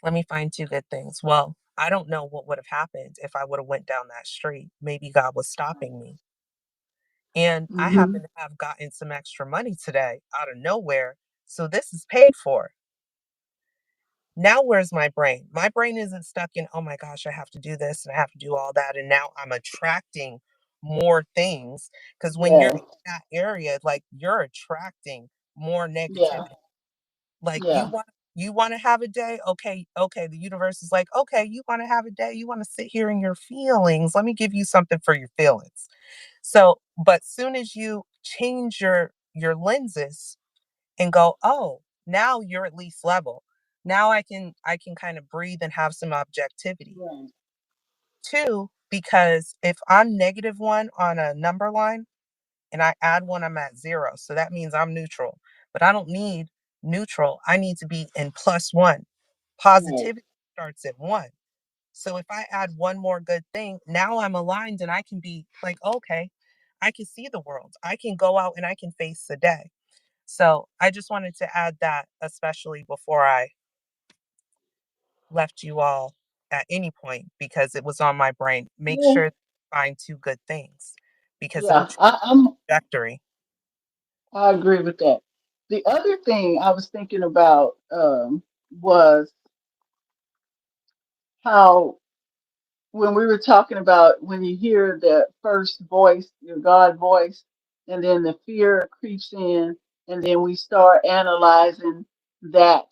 Let me find two good things. Well, I don't know what would have happened if I would have went down that street. Maybe God was stopping me. And I Hmm. happen to have gotten some extra money today out of nowhere. So this is paid for. Now where's my brain? My brain isn't stuck in, oh my gosh, I have to do this and I have to do all that. And now I'm attracting more things. Because when you're Yeah. in that area, like, you're attracting more Yeah. negativity. Like, Yeah. you want to have a day? Okay, okay. The universe is like, okay, you want to have a day? You want to sit here in your feelings? Let me give you something for your feelings. So, but soon as you change your lenses and go, oh, now you're at least level. Now I can kind of breathe and have some objectivity. Right. Two, because if I'm -1 on a number line and I add one, I'm at zero. So that means I'm neutral. But I don't need neutral. I need to be in +1. Right. Positivity starts at one. So if I add one more good thing, now I'm aligned and I can be like, okay, I can see the world. I can go out and I can face the day. So I just wanted to add that, especially before I left you all at any point, because it was on my brain. Make Yeah. sure to find two good things, because it'll Yeah. change I'm. the trajectory. I agree with that. The other thing I was thinking about, was how when we were talking about when you hear the first voice, your God voice, and then the fear creeps in, and then we start analyzing that,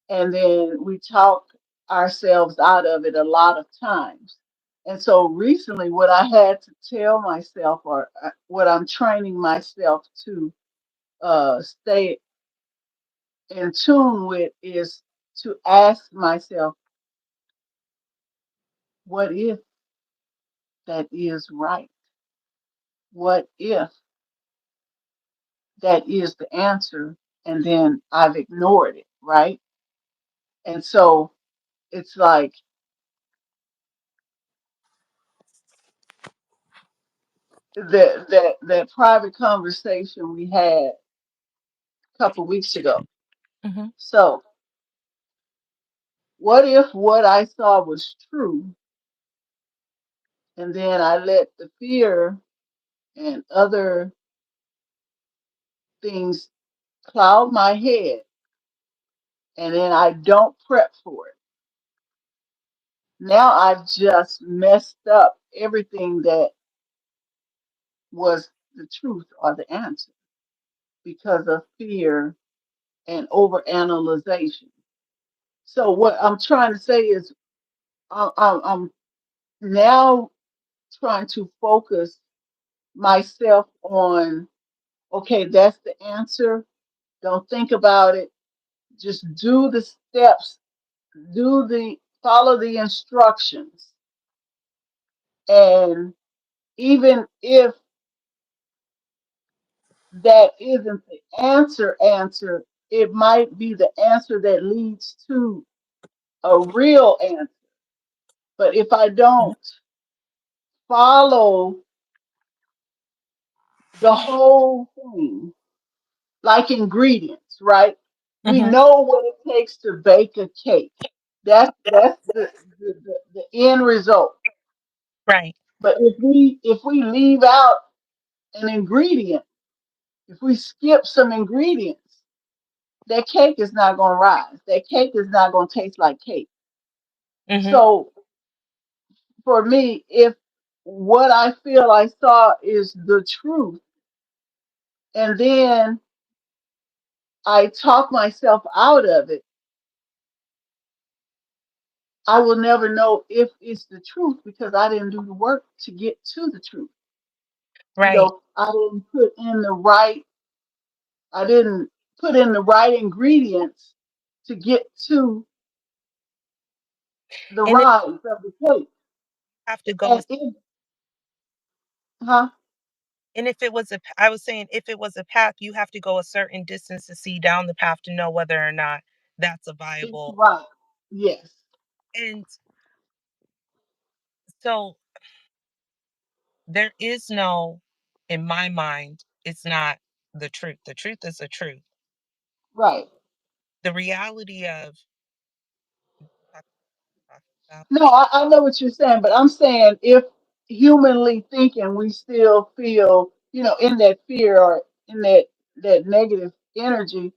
and then we talk ourselves out of it a lot of times. And so recently, what I had to tell myself, or what I'm training myself to stay in tune with, is to ask myself, what if that is right? What if that is the answer? And then I've ignored it, right? And so it's like that private conversation we had a couple weeks ago. Hmm. So what if what I saw was true, and then I let the fear and other things cloud my head, and then I don't prep for it? Now I've just messed up everything that was the truth or the answer because of fear and overanalyzation. So what I'm trying to say is I'm now trying to focus myself on, okay, that's the answer. Don't think about it. Just do the steps, follow the instructions. And even if that isn't the answer, it might be the answer that leads to a real answer. But if I don't follow the whole thing, like ingredients, right? We Hmm. know what it takes to bake a cake. That's the end result. Right. But if we leave out an ingredient, if we skip some ingredients, that cake is not going to rise. That cake is not going to taste like cake. Hmm. So for me, if what I feel I saw is the truth, and then I talk myself out of it, I will never know if it's the truth because I didn't do the work to get to the truth. Right. I didn't put in the right ingredients to get to the And then rise of the cake. you have to go And it, huh? and if it was I was saying if it was a path, you have to go a certain distance to see down the path to know whether or not that's a It's viable. right. Yes. And so there is no, in my mind, it's not the truth. The truth is the truth. Right. The reality of about, No, I know what you're saying, but I'm saying if humanly thinking, we still feel, in that fear or in that negative energy,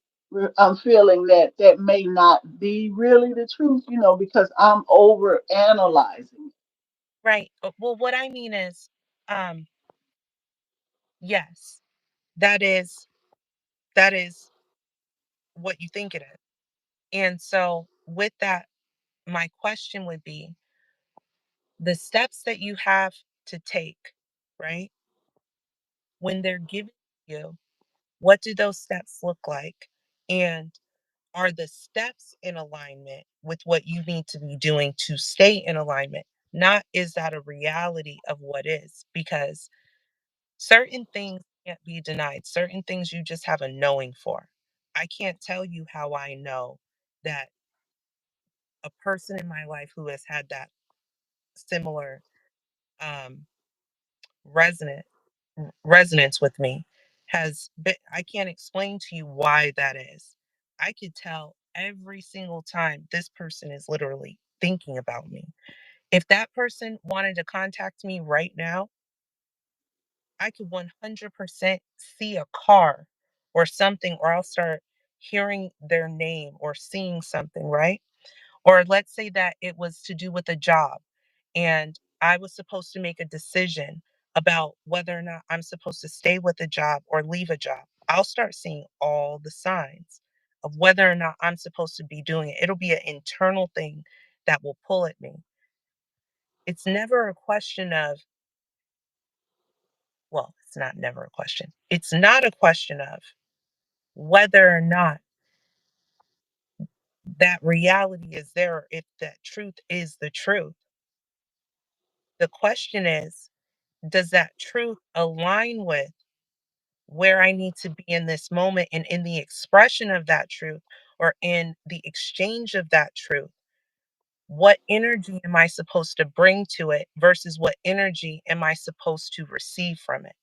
I'm feeling that that may not be really the truth, because I'm over analyzing. right. Well, what I mean is, um, yes, that is that is what you think it is. And so with that, my question would be the steps that you have to take, right? When they're given to you, what do those steps look like? And are the steps in alignment with what you need to be doing to stay in alignment? Not is that a reality of what is? Because certain things can't be denied, certain things you just have a knowing for. I can't tell you how I know that a person in my life who has had that similar um, resonant resonance with me has been, I can't explain to you why that is. I could tell every single time this person is literally thinking about me. If that person wanted to contact me right now, I could 100% see a car or something, or I'll start hearing their name or seeing something, right? Or let's say that it was to do with a job and I was supposed to make a decision about whether or not I'm supposed to stay with a job or leave a job. I'll start seeing all the signs of whether or not I'm supposed to be doing it. It'll be an internal thing that will pull at me. It's never a question of, well, it's not never a question. It's not a question of whether or not that reality is there or if that truth is the truth. The question is, does that truth align with where I need to be in this moment and in the expression of that truth or in the exchange of that truth? What energy am I supposed to bring to it versus what energy am I supposed to receive from it?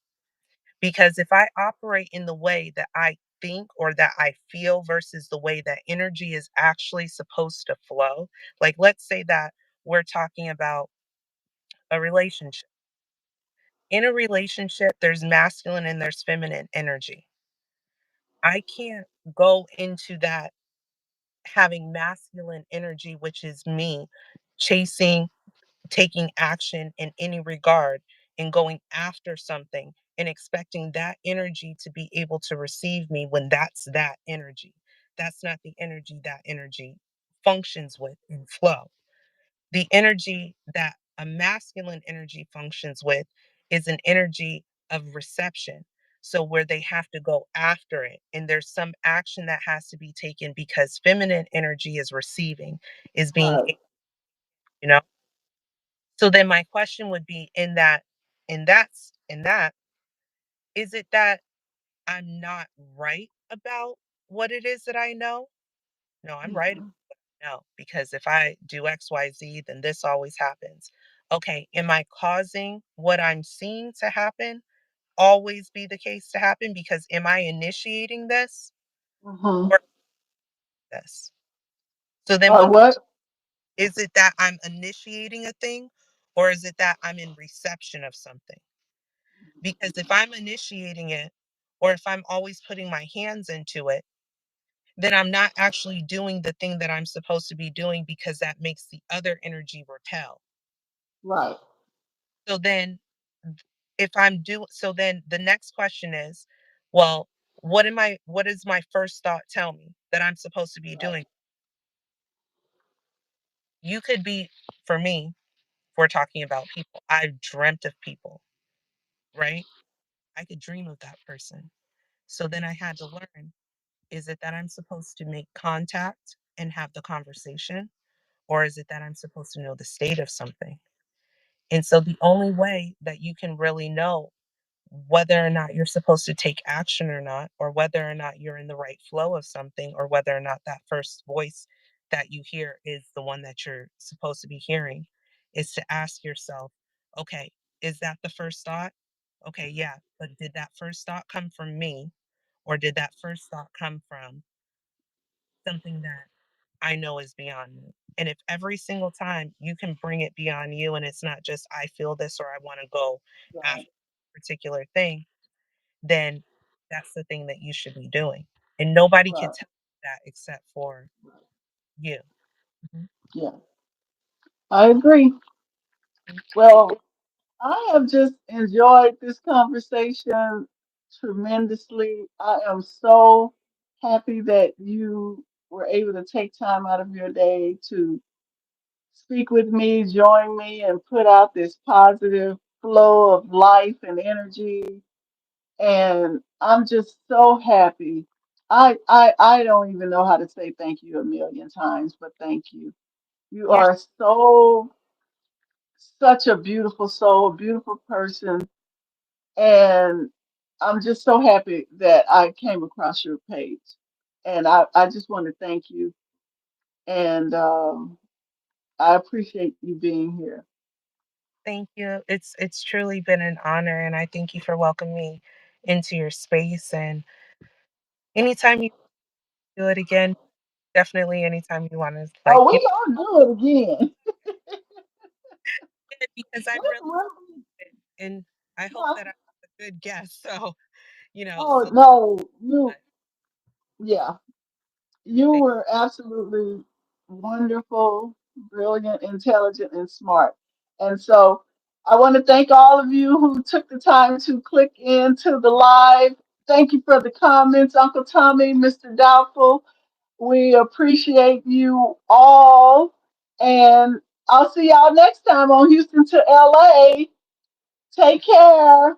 Because if I operate in the way that I think or that I feel versus the way that energy is actually supposed to flow, like let's say that we're talking about a relationship. In a relationship, there's masculine and there's feminine energy. I can't go into that having masculine energy, which is me chasing, taking action in any regard and going after something and expecting that energy to be able to receive me when that's that energy. That's not the energy that energy functions with in flow. The energy that a masculine energy functions with is an energy of reception. So, where they have to go after it, and there's some action that has to be taken because feminine energy is receiving, is being, Right. you know. So then my question would be in that, is it that I'm not right about what it is that I know? No, I'm right. Mhm. No, because if I do XYZ, then this always happens. Okay, am I causing what I'm seeing to happen always be the case to happen? Because am I initiating this Mhm. or this? So then Or when what? is it that I'm initiating a thing or is it that I'm in reception of something? Because if I'm initiating it or if I'm always putting my hands into it, then I'm not actually doing the thing that I'm supposed to be doing because that makes the other energy repel. Right. So then if I'm doing so then the next question is, well, what does my first thought tell me that I'm supposed to be Right. doing? You could be for me, if we're talking about people. I've dreamt of people, right? I could dream of that person. So then I had to learn, is it that I'm supposed to make contact and have the conversation? Or is it that I'm supposed to know the state of something? And so the only way that you can really know whether or not you're supposed to take action or not, or whether or not you're in the right flow of something, or whether or not that first voice that you hear is the one that you're supposed to be hearing, is to ask yourself, okay, is that the first thought? Okay, yeah, but did that first thought come from me, or did that first thought come from something that I know is beyond me? And if every single time you can bring it beyond you and it's not just I feel this or I want to go Right. after a particular thing, then that's the thing that you should be doing. And nobody can Right. tell you that except for you. Mhm. Yeah. I agree. Well, I have just enjoyed this conversation tremendously. I am so happy that you were able to take time out of your day to speak with me, join me, and put out this positive flow of life and energy. And I'm just so happy. I don't even know how to say thank you a million times, but thank you. You You're are so such a beautiful soul, a beautiful person, and I'm just so happy that I came across your page. And I just want to thank you, and I appreciate you being here. thank you. It's truly been an honor and I thank you for welcoming me into your space and anytime you do it again, definitely anytime you want to like Oh, you we gonna do it again. know, because I This really really, and I hope huh? that I'm a good guest. So, Oh so no, you, yeah. You were absolutely wonderful, brilliant, intelligent, and smart. And so I want to thank all of you who took the time to click into the live. Thank you for the comments, Uncle Tommy, Mr. Doubtful. We appreciate you all. And I'll see y'all next time on Houston to LA. Take care.